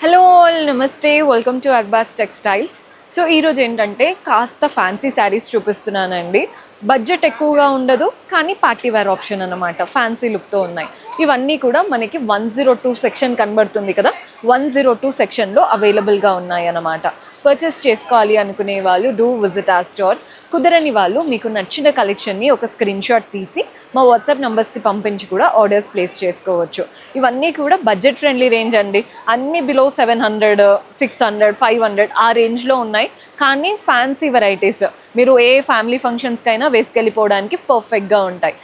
Hello all నమస్తే, welcome to అక్బాస్ textiles. So ఈరోజు ఏంటంటే కాస్త ఫ్యాన్సీ శారీస్ చూపిస్తున్నానండి. బడ్జెట్ ఎక్కువగా ఉండదు కానీ పార్టీ వేర్ ఆప్షన్ అనమాట, ఫ్యాన్సీ లుక్తో ఉన్నాయి. ఇవన్నీ కూడా మనకి 102 సెక్షన్ కనబడుతుంది కదా, 102 సెక్షన్లో అవైలబుల్గా ఉన్నాయి అన్నమాట. పర్చేస్ చేసుకోవాలి అనుకునే వాళ్ళు డూ విజిట్ ఆ స్టోర్. కుదరని వాళ్ళు మీకు నచ్చిన కలెక్షన్ని ఒక స్క్రీన్ షాట్ తీసి మా వాట్సాప్ నెంబర్స్కి పంపించి కూడా ఆర్డర్స్ ప్లేస్ చేసుకోవచ్చు. ఇవన్నీ కూడా బడ్జెట్ ఫ్రెండ్లీ రేంజ్ అండి. అన్నీ బిలో 700, 600, 500 ఆ రేంజ్లో ఉన్నాయి. కానీ ఫ్యాన్సీ వెరైటీస్ మీరు ఏ ఫ్యామిలీ ఫంక్షన్స్కైనా వేసుకెళ్ళిపోవడానికి పర్ఫెక్ట్గా ఉంటాయి.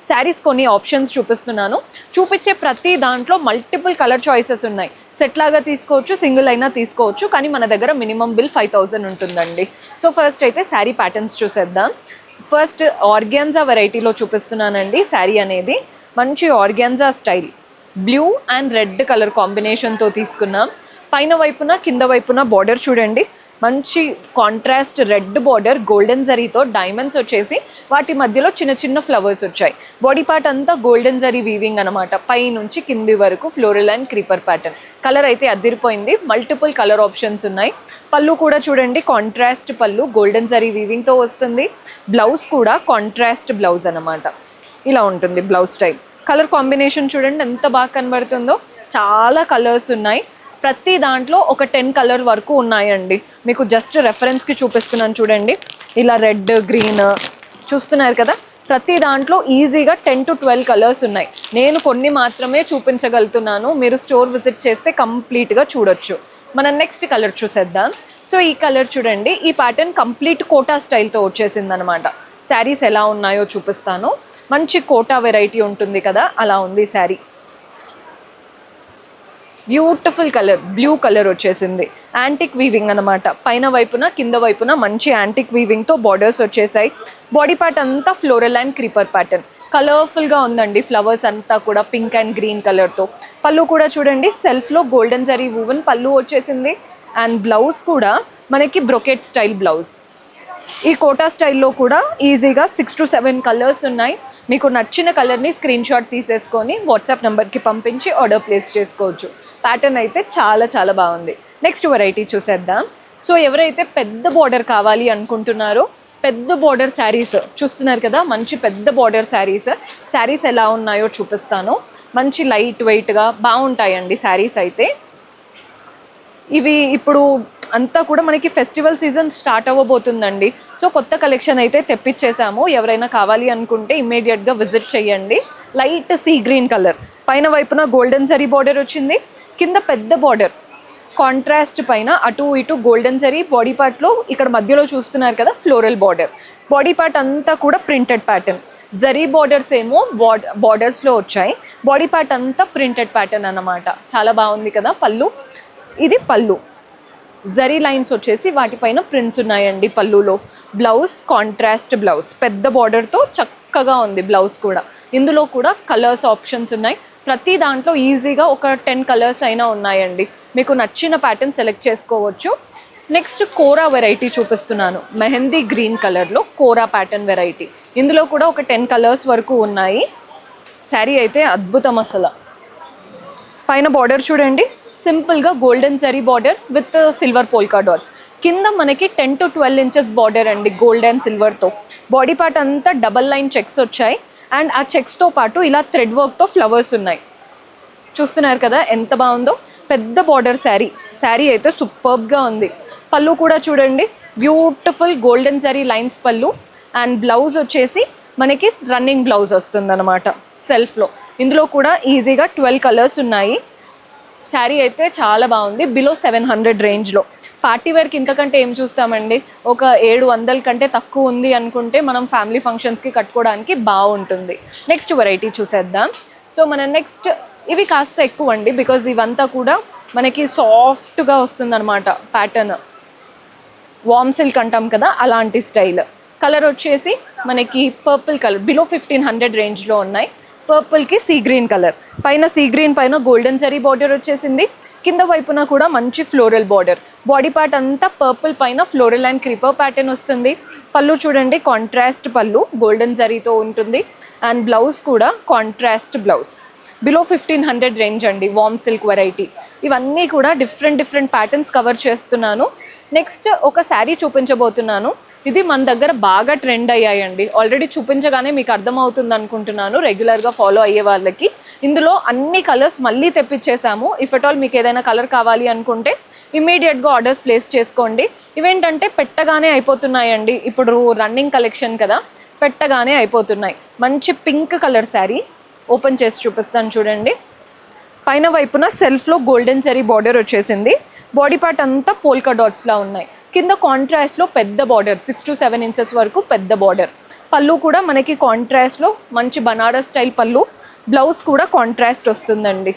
శారీస్ కొన్ని ఆప్షన్స్ చూపిస్తున్నాను. చూపించే ప్రతి దాంట్లో మల్టిపుల్ కలర్ చాయిసెస్ ఉన్నాయి. సెట్ లాగా తీసుకోవచ్చు, సింగిల్ అయినా తీసుకోవచ్చు, కానీ మన దగ్గర మినిమం బిల్ 5000 ఉంటుందండి. సో ఫస్ట్ అయితే శారీ ప్యాటర్న్స్ చూసేద్దాం. ఫస్ట్ ఆర్గాన్జా వెరైటీలో చూపిస్తున్నానండి. శారీ అనేది మంచి organza style, blue and red colour కాంబినేషన్తో తీసుకున్నాం. పైన వైపున కింద వైపున బార్డర్ చూడండి, మంచి కాంట్రాస్ట్ రెడ్ బార్డర్, గోల్డెన్ జరీతో డైమండ్స్ వచ్చేసి వాటి మధ్యలో చిన్న చిన్న ఫ్లవర్స్ వచ్చాయి. బాడీ పార్ట్ అంతా గోల్డెన్ జరీ వీవింగ్ అనమాట, పై నుంచి కింది వరకు floral and creeper pattern. Colour అయితే అదిరిపోయింది, మల్టిపుల్ కలర్ ఆప్షన్స్ ఉన్నాయి. పళ్ళు కూడా చూడండి, కాంట్రాస్ట్ పళ్ళు, గోల్డెన్ జరీ వీవింగ్తో వస్తుంది. బ్లౌజ్ కూడా కాంట్రాస్ట్ బ్లౌజ్ అనమాట, ఇలా ఉంటుంది బ్లౌజ్ స్టైల్. కలర్ కాంబినేషన్ చూడండి ఎంత బాగా కనబడుతుందో, చాలా కలర్స్ ఉన్నాయి. ప్రతి దాంట్లో ఒక 10 కలర్ వరకు ఉన్నాయండి. మీకు జస్ట్ రెఫరెన్స్కి చూపిస్తున్నాను చూడండి, ఇలా రెడ్, గ్రీన్ చూస్తున్నారు కదా. ప్రతి దాంట్లో ఈజీగా 10 to 12 కలర్స్ ఉన్నాయి. నేను కొన్ని మాత్రమే చూపించగలుగుతున్నాను, మీరు స్టోర్ విజిట్ చేస్తే కంప్లీట్గా చూడొచ్చు. మనం నెక్స్ట్ కలర్ చూసేద్దాం. సో ఈ కలర్ చూడండి, ఈ ప్యాటర్న్ కంప్లీట్ కోటా స్టైల్తో వచ్చేసింది అనమాట. శారీస్ ఎలా ఉన్నాయో చూపిస్తాను. మంచి కోటా వెరైటీ ఉంటుంది కదా, అలా ఉంది sari. Beautiful colour, blue colour వచ్చేసింది. యాంటిక్ వీవింగ్ అనమాట, పైన వైపున కింద వైపున మంచి యాంటిక్ వీవింగ్తో బార్డర్స్ వచ్చేసాయి. బాడీ పార్ట్ అంతా ఫ్లోరల్ అండ్ క్రీపర్ ప్యాటర్న్, కలర్ఫుల్గా ఉందండి. ఫ్లవర్స్ అంతా కూడా పింక్ అండ్ గ్రీన్ కలర్తో. పళ్ళు కూడా చూడండి, సెల్ఫ్లో గోల్డెన్ జరీ వూవెన్ పళ్ళు వచ్చేసింది. అండ్ బ్లౌజ్ కూడా మనకి బ్రొకెట్ స్టైల్ బ్లౌజ్. ఈ కోటా స్టైల్లో కూడా ఈజీగా 6 to 7 కలర్స్ ఉన్నాయి. మీకు నచ్చిన కలర్ని స్క్రీన్ షాట్ తీసేసుకొని వాట్సాప్ నెంబర్కి పంపించి ఆర్డర్ ప్లేస్ చేసుకోవచ్చు. ప్యాటర్న్ అయితే చాలా చాలా బాగుంది. నెక్స్ట్ వెరైటీ చూసేద్దాం. సో ఎవరైతే పెద్ద బార్డర్ కావాలి అనుకుంటున్నారో, పెద్ద బార్డర్ శారీస్ చూస్తున్నారు కదా, మంచి పెద్ద బార్డర్ శారీస్ ఎలా ఉన్నాయో చూపిస్తాను. మంచి లైట్ వెయిట్గా బాగుంటాయండి శారీస్ అయితే. ఇవి ఇప్పుడు అంతా కూడా మనకి ఫెస్టివల్ సీజన్ స్టార్ట్ అవ్వబోతుందండి. సో కొత్త కలెక్షన్ అయితే తెప్పించేసాము. ఎవరైనా కావాలి అనుకుంటే ఇమ్మీడియట్గా విజిట్ చేయండి. లైట్ సీ గ్రీన్ కలర్, పైన వైపున గోల్డెన్ జరీ బార్డర్ వచ్చింది, కింద పెద్ద బార్డర్ కాంట్రాస్ట్, పైన అటు ఇటు గోల్డెన్ జరీ. బాడీ పార్ట్లో ఇక్కడ మధ్యలో చూస్తున్నారు కదా ఫ్లోరల్ బార్డర్. బాడీ పార్ట్ అంతా కూడా ప్రింటెడ్ ప్యాటర్న్, జరీ బార్డర్స్ ఏమో బార్డర్స్లో వచ్చాయి. బాడీ పార్ట్ అంతా ప్రింటెడ్ ప్యాటర్న్ అన్నమాట. చాలా బాగుంది కదా. పళ్ళు, ఇది పళ్ళు, జరీ లైన్స్ వచ్చేసి వాటిపైన ప్రింట్స్ ఉన్నాయండి పళ్ళులో. బ్లౌజ్ కాంట్రాస్ట్ బ్లౌజ్, పెద్ద బార్డర్తో చక్కగా ఉంది బ్లౌజ్ కూడా. ఇందులో కూడా కలర్స్ ఆప్షన్స్ ఉన్నాయి. ప్రతి దాంట్లో ఈజీగా ఒక 10 కలర్స్ అయినా ఉన్నాయండి. మీకు నచ్చిన ప్యాటర్న్ సెలెక్ట్ చేసుకోవచ్చు. నెక్స్ట్ కోరా వెరైటీ చూపిస్తున్నాను. మెహందీ గ్రీన్ కలర్లో కోరా ప్యాటర్న్ వెరైటీ. ఇందులో కూడా ఒక 10 కలర్స్ వరకు ఉన్నాయి. శారీ అయితే అద్భుతం అసలు. పైన బార్డర్ చూడండి, సింపుల్గా golden zari border with silver polka dots. కింద మనకి 10 to 12 ఇంచెస్ బార్డర్ అండి, గోల్డ్ అండ్ సిల్వర్తో. బాడీ పార్ట్ అంతా డబల్ లైన్ చెక్స్ వచ్చాయి. అండ్ ఆ చెక్స్తో పాటు ఇలా థ్రెడ్ వర్క్తో ఫ్లవర్స్ ఉన్నాయి. చూస్తున్నారు కదా ఎంత బాగుందో. పెద్ద బార్డర్ శారీ అయితే సూపర్బ్గా ఉంది. పళ్ళు కూడా చూడండి, బ్యూటిఫుల్ గోల్డెన్ జరీ లైన్స్ పళ్ళు. అండ్ బ్లౌజ్ వచ్చేసి మనకి రన్నింగ్ బ్లౌజ్ వస్తుంది అనమాట సెల్ఫ్లో. ఇందులో కూడా ఈజీగా 12 కలర్స్ ఉన్నాయి. శారీ అయితే చాలా బాగుంది. బిలో 700 రేంజ్లో. పార్టీ వేర్కి ఇంతకంటే ఏం చూస్తామండి, ఒక 700 కంటే తక్కువ ఉంది అనుకుంటే మనం ఫ్యామిలీ ఫంక్షన్స్కి కట్టుకోవడానికి బాగుంటుంది. నెక్స్ట్ వెరైటీ చూసేద్దాం. సో మన నెక్స్ట్, ఇవి కాస్త ఎక్కువ అండి, బికాజ్ ఇవంతా కూడా మనకి సాఫ్ట్గా వస్తుంది అనమాట ప్యాటర్న్. వామ్ సిల్క్ అంటాం కదా, అలాంటి స్టైల్. కలర్ వచ్చేసి మనకి పర్పుల్ కలర్, బిలో 1500 రేంజ్లో ఉన్నాయి. పర్పుల్కి సీ గ్రీన్ కలర్, పైన సీ గ్రీన్ పైన గోల్డెన్ జరీ బార్డర్ వచ్చేసింది. కింద వైపున కూడా మంచి ఫ్లోరల్ బార్డర్. బాడీ పార్ట్ అంతా పర్పుల్ పైన ఫ్లోరల్ అండ్ క్రీపర్ ప్యాటర్న్ వస్తుంది. పళ్ళు చూడండి కాంట్రాస్ట్ పళ్ళు గోల్డెన్ జరీతో ఉంటుంది. అండ్ బ్లౌజ్ కూడా కాంట్రాస్ట్ బ్లౌజ్. బిలో 1500 రేంజ్ అండి, వామ్ సిల్క్ వెరైటీ. ఇవన్నీ కూడా డిఫరెంట్ ప్యాటర్న్స్ కవర్ చేస్తున్నాను. నెక్స్ట్ ఒక శారీ చూపించబోతున్నాను. ఇది మన దగ్గర బాగా ట్రెండ్ అయ్యాయండి. ఆల్రెడీ చూపించగానే మీకు అర్థమవుతుంది అనుకుంటున్నాను రెగ్యులర్గా ఫాలో అయ్యే వాళ్ళకి. ఇందులో అన్ని కలర్స్ మళ్ళీ తెప్పించేసాము. ఇఫ్ అట్ ఆల్ మీకు ఏదైనా కలర్ కావాలి అనుకుంటే ఇమీడియట్గా ఆర్డర్స్ ప్లేస్ చేసుకోండి. ఇవేంటంటే పెట్టగానే అయిపోతున్నాయండి, ఇప్పుడు రన్నింగ్ కలెక్షన్ కదా, పెట్టగానే అయిపోతున్నాయి. మంచి పింక్ కలర్ శారీ ఓపెన్ చేసి చూపిస్తాను చూడండి. పైన వైపున సెల్ఫ్లో గోల్డెన్ జరీ బార్డర్ వచ్చేసింది. బాడీ పార్ట్ అంతా పోల్కా డాట్స్లా ఉన్నాయి. కింద కాంట్రాస్ట్లో పెద్ద బార్డర్ 6 to 7 ఇంచెస్ వరకు పెద్ద బార్డర్. పళ్ళు కూడా మనకి కాంట్రాస్ట్లో మంచి బనారస్ స్టైల్ పళ్ళు. బ్లౌజ్ కూడా కాంట్రాస్ట్ వస్తుందండి,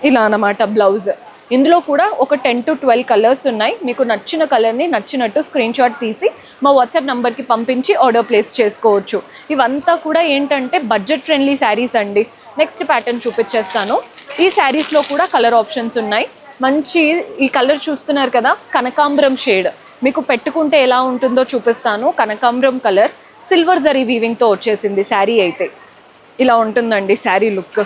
ఇలా అన్నమాట బ్లౌజ్. ఇందులో కూడా ఒక 10 to 12 కలర్స్ ఉన్నాయి. మీకు నచ్చిన కలర్ని నచ్చినట్టు స్క్రీన్ షాట్ తీసి మా వాట్సాప్ నెంబర్కి పంపించి ఆర్డర్ ప్లేస్ చేసుకోవచ్చు. ఇవంతా కూడా ఏంటంటే బడ్జెట్ ఫ్రెండ్లీ శారీస్ అండి. నెక్స్ట్ ప్యాటర్న్ చూపించేస్తాను. ఈ శారీస్లో కూడా కలర్ ఆప్షన్స్ ఉన్నాయి. మంచి ఈ కలర్ చూస్తున్నారు కదా, కనకాంబరం షేడ్. మీకు పెట్టుకుంటే ఎలా ఉంటుందో చూపిస్తాను. కనకాంబరం కలర్ సిల్వర్ జరీ వీవింగ్తో వచ్చేసింది శారీ అయితే. ఇలా ఉంటుందండి శారీ లుక్.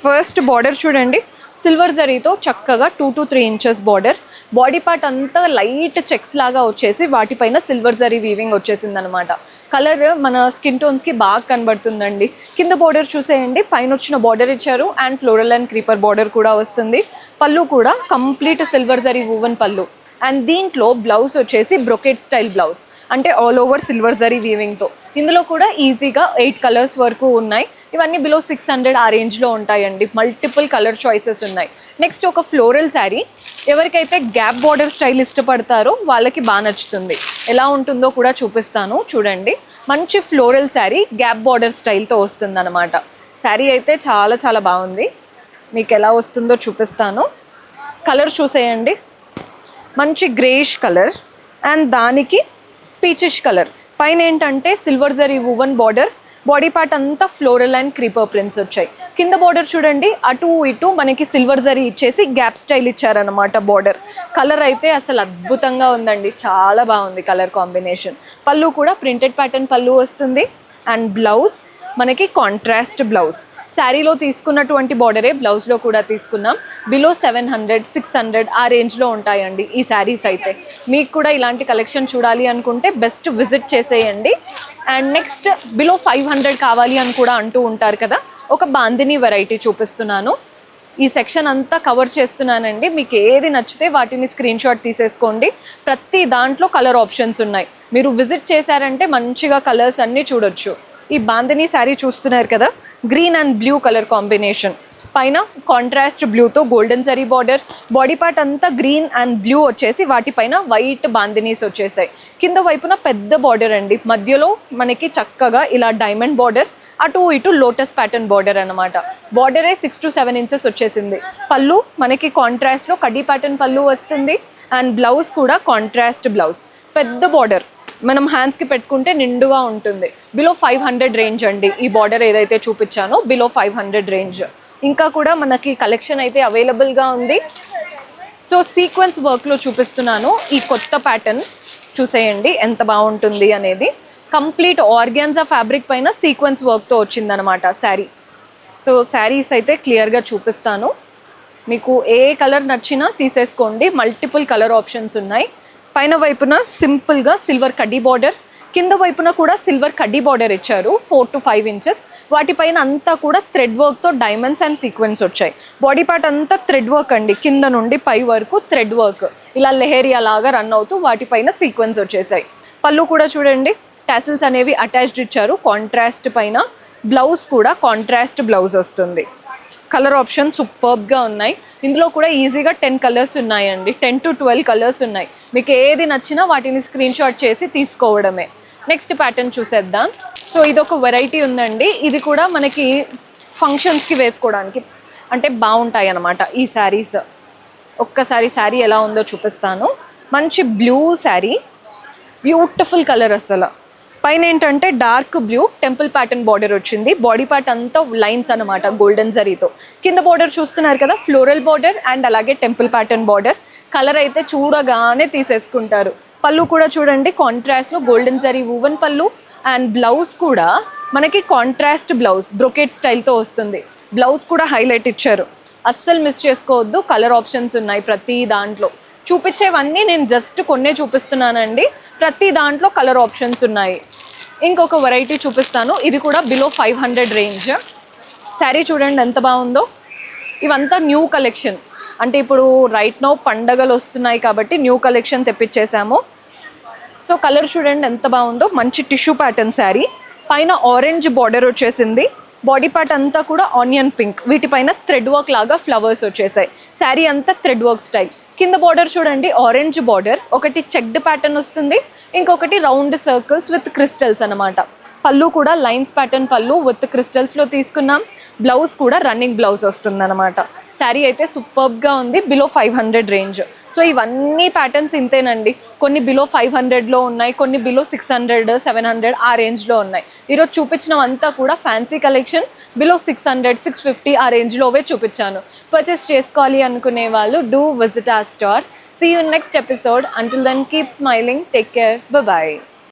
ఫస్ట్ బార్డర్ చూడండి, సిల్వర్ జరీతో చక్కగా 2 to 3 inches border. Body part అంతా లైట్ చెక్స్ లాగా వచ్చేసి వాటిపైన సిల్వర్ జరీ వీవింగ్ వచ్చేసింది అనమాట. కలర్ మన స్కిన్ టోన్స్కి బాగా కనబడుతుందండి. కింద బార్డర్ చూసేయండి, పైన వచ్చిన బార్డర్ ఇచ్చారు and floral and creeper border కూడా వస్తుంది. పళ్ళు కూడా కంప్లీట్ సిల్వర్ జరీ వూవన్ పళ్ళు. అండ్ దీంట్లో బ్లౌజ్ వచ్చేసి బ్రొకెట్ స్టైల్ బ్లౌజ్, అంటే ఆల్ ఓవర్ సిల్వర్ జరీ వీవింగ్తో. ఇందులో కూడా ఈజీగా 8 కలర్స్ వరకు ఉన్నాయి. ఇవన్నీ బిలో 600 ఆ రేంజ్లో ఉంటాయండి. మల్టిపుల్ కలర్ చాయిసెస్ ఉన్నాయి. నెక్స్ట్ ఒక ఫ్లోరల్ శారీ. ఎవరికైతే గ్యాప్ బార్డర్ స్టైల్ ఇష్టపడతారో వాళ్ళకి బాగా నచ్చుతుంది. ఎలా ఉంటుందో కూడా చూపిస్తాను చూడండి. మంచి ఫ్లోరల్ శారీ గ్యాప్ బార్డర్ స్టైల్తో వస్తుంది అనమాట. శారీ అయితే చాలా చాలా బాగుంది. మీకు ఎలా వస్తుందో చూపిస్తాను. కలర్ చూసేయండి, మంచి గ్రేష్ కలర్ అండ్ దానికి పీచిష్ కలర్. పైన ఏంటంటే silver zari woven border. Body part అంతా ఫ్లోరల్ అండ్ క్రీపర్ ప్రింట్స్ వచ్చాయి. కింద బార్డర్ చూడండి, అటు ఇటు మనకి సిల్వర్ జరీ ఇచ్చేసి గ్యాప్ స్టైల్ ఇచ్చారనమాట బార్డర్. కలర్ అయితే అసలు అద్భుతంగా ఉందండి, చాలా బాగుంది కలర్ కాంబినేషన్. పళ్ళు కూడా ప్రింటెడ్ ప్యాటర్న్ పళ్ళు వస్తుంది. అండ్ బ్లౌజ్ మనకి కాంట్రాస్ట్ బ్లౌజ్. శారీలో తీసుకున్నటువంటి బార్డరే బ్లౌజ్లో కూడా తీసుకున్నాం. బిలో 700, 600 ఆ రేంజ్లో ఉంటాయండి ఈ శారీస్ అయితే. మీకు కూడా ఇలాంటి కలెక్షన్ చూడాలి అనుకుంటే బెస్ట్ విజిట్ చేసేయండి. అండ్ నెక్స్ట్ బిలో 500 కావాలి అని కూడా అంటూ ఉంటారు కదా, ఒక బాందిని వెరైటీ చూపిస్తున్నాను. ఈ సెక్షన్ అంతా కవర్ చేస్తున్నానండి. మీకు ఏది నచ్చితే వాటిని స్క్రీన్ షాట్ తీసేసుకోండి. ప్రతి దాంట్లో కలర్ ఆప్షన్స్ ఉన్నాయి. మీరు విజిట్ చేశారంటే మంచిగా కలర్స్ అన్నీ చూడొచ్చు. ఈ బాందిని శారీ చూస్తున్నారు కదా, green and blue colour combination. పైన కాంట్రాస్ట్ బ్లూతో golden zari border. Body part అంతా గ్రీన్ అండ్ బ్లూ వచ్చేసి వాటిపైన వైట్ బాందినీస్ వచ్చేసాయి. కింద వైపున పెద్ద బార్డర్ అండి, మధ్యలో మనకి చక్కగా ఇలా డైమండ్ బార్డర్, అటు ఇటు లోటస్ ప్యాటర్న్ బార్డర్ అనమాట. బార్డరే 6 to 7 ఇంచెస్ వచ్చేసింది. పళ్ళు మనకి కాంట్రాస్ట్లో కడ్డీ ప్యాటర్న్ పళ్ళు వస్తుంది. అండ్ బ్లౌజ్ కూడా కాంట్రాస్ట్ బ్లౌజ్. పెద్ద బార్డర్, మనం హ్యాండ్స్కి పెట్టుకుంటే నిండుగా ఉంటుంది. బిలో 500 రేంజ్ అండి ఈ బార్డర్ ఏదైతే చూపించానో, బిలో 500 రేంజ్. ఇంకా కూడా మనకి కలెక్షన్ అయితే అవైలబుల్గా ఉంది. సో సీక్వెన్స్ వర్క్లో చూపిస్తున్నాను. ఈ కొత్త ప్యాటర్న్ చూసేయండి ఎంత బాగుంటుంది అనేది. కంప్లీట్ ఆర్గాన్జా ఫ్యాబ్రిక్ పైన సీక్వెన్స్ వర్క్తో వచ్చిందనమాట శారీ. సో శారీస్ అయితే క్లియర్గా చూపిస్తాను. మీకు ఏ కలర్ నచ్చినా తీసేసుకోండి, మల్టిపుల్ కలర్ ఆప్షన్స్ ఉన్నాయి. పైన వైపున సింపుల్గా సిల్వర్ కడ్డీ బార్డర్, కింద వైపున కూడా సిల్వర్ కడ్డీ బార్డర్ ఇచ్చారు 4 to 5 ఇంచెస్. వాటిపైన అంతా కూడా థ్రెడ్ వర్క్తో డైమండ్స్ అండ్ సీక్వెన్స్ వచ్చాయి. బాడీ పార్ట్ అంతా థ్రెడ్ వర్క్ అండి, కింద నుండి పై వరకు థ్రెడ్ వర్క్. ఇలా లెహేరియా లాగా రన్ అవుతూ వాటిపైన సీక్వెన్స్ వచ్చేసాయి. పళ్ళు కూడా చూడండి, టాసిల్స్ అనేవి అటాచ్డ్ ఇచ్చారు కాంట్రాస్ట్ పైన. బ్లౌజ్ కూడా కాంట్రాస్ట్ బ్లౌజ్ వస్తుంది. కలర్ ఆప్షన్ సూపర్బ్గా ఉన్నాయి. ఇందులో కూడా ఈజీగా 10 కలర్స్ ఉన్నాయండి, 10 to 12 కలర్స్ ఉన్నాయి. మీకు ఏది నచ్చినా వాటిని స్క్రీన్ షాట్ చేసి తీసుకోవడమే. నెక్స్ట్ ప్యాటర్న్ చూసేద్దాం. సో ఇదొక వెరైటీ ఉందండి. ఇది కూడా మనకి ఫంక్షన్స్కి వేసుకోవడానికి అంటే బాగుంటాయి అన్నమాట ఈ శారీస్. ఒక్కసారి శారీ ఎలా ఉందో చూపిస్తాను. మంచి బ్లూ శారీ, బ్యూటిఫుల్ కలర్ అసలు. పైన ఏంటంటే dark blue temple pattern border వచ్చింది. బాడీ పార్ట్ అంతా లైన్స్ అనమాట గోల్డెన్ జరీతో. కింద బార్డర్ చూస్తున్నారు కదా, ఫ్లోరల్ బార్డర్ అండ్ అలాగే టెంపుల్ ప్యాటర్న్ బార్డర్. కలర్ అయితే చూడగానే తీసేసుకుంటారు. పళ్ళు కూడా చూడండి కాంట్రాస్ట్లో గోల్డెన్ జరీ వూవన్ పళ్ళు. అండ్ బ్లౌజ్ కూడా మనకి కాంట్రాస్ట్ బ్లౌజ్ బ్రొకెట్ స్టైల్తో వస్తుంది. బ్లౌజ్ కూడా హైలైట్ ఇచ్చారు, అస్సలు మిస్ చేసుకోవద్దు. కలర్ ఆప్షన్స్ ఉన్నాయి ప్రతి దాంట్లో. చూపించేవన్నీ నేను జస్ట్ కొన్నే చూపిస్తున్నానండి, ప్రతి దాంట్లో కలర్ ఆప్షన్స్ ఉన్నాయి. ఇంకొక వెరైటీ చూపిస్తాను, ఇది కూడా బిలో 500 రేంజ్. శారీ చూడండి ఎంత బాగుందో. ఇవంతా న్యూ కలెక్షన్, అంటే ఇప్పుడు రైట్ నౌ పండగలు వస్తున్నాయి కాబట్టి న్యూ కలెక్షన్ తెప్పించేసాము. సో కలర్ చూడండి ఎంత బాగుందో, మంచి టిష్యూ ప్యాటర్న్ శారీ. పైన ఆరెంజ్ బార్డర్ వచ్చేసింది. బాడీ పార్ట్ అంతా కూడా ఆనియన్ పింక్, వీటిపైన థ్రెడ్ వర్క్ లాగా ఫ్లవర్స్ వచ్చేసాయి. శారీ అంతా థ్రెడ్ వర్క్ స్టైల్. కింద బార్డర్ చూడండి ఆరెంజ్ బార్డర్, ఒకటి చెక్డ్ ప్యాటర్న్ వస్తుంది, ఇంకొకటి రౌండ్ సర్కిల్స్ విత్ క్రిస్టల్స్ అనమాట. పళ్ళు కూడా లైన్స్ ప్యాటర్న్ పళ్ళు విత్ క్రిస్టల్స్లో తీసుకున్నాం. బ్లౌజ్ కూడా రన్నింగ్ బ్లౌజ్ వస్తుంది అనమాట. శారీ అయితే సూపర్బ్గా ఉంది, బిలో 500 రేంజ్. సో ఇవన్నీ ప్యాటర్న్స్ ఇంతేనండి. కొన్ని బిలో 500లో ఉన్నాయి, కొన్ని బిలో 600, 700 ఆ రేంజ్లో ఉన్నాయి. ఈరోజు చూపించినవంతా కూడా ఫ్యాన్సీ కలెక్షన్, బిలో 600, 650 ఆ రేంజ్లోవే చూపించాను. పర్చేస్ చేసుకోవాలి అనుకునే వాళ్ళు do visit our store. See you in next episode. Until then, keep smiling. Take care. Bye-bye.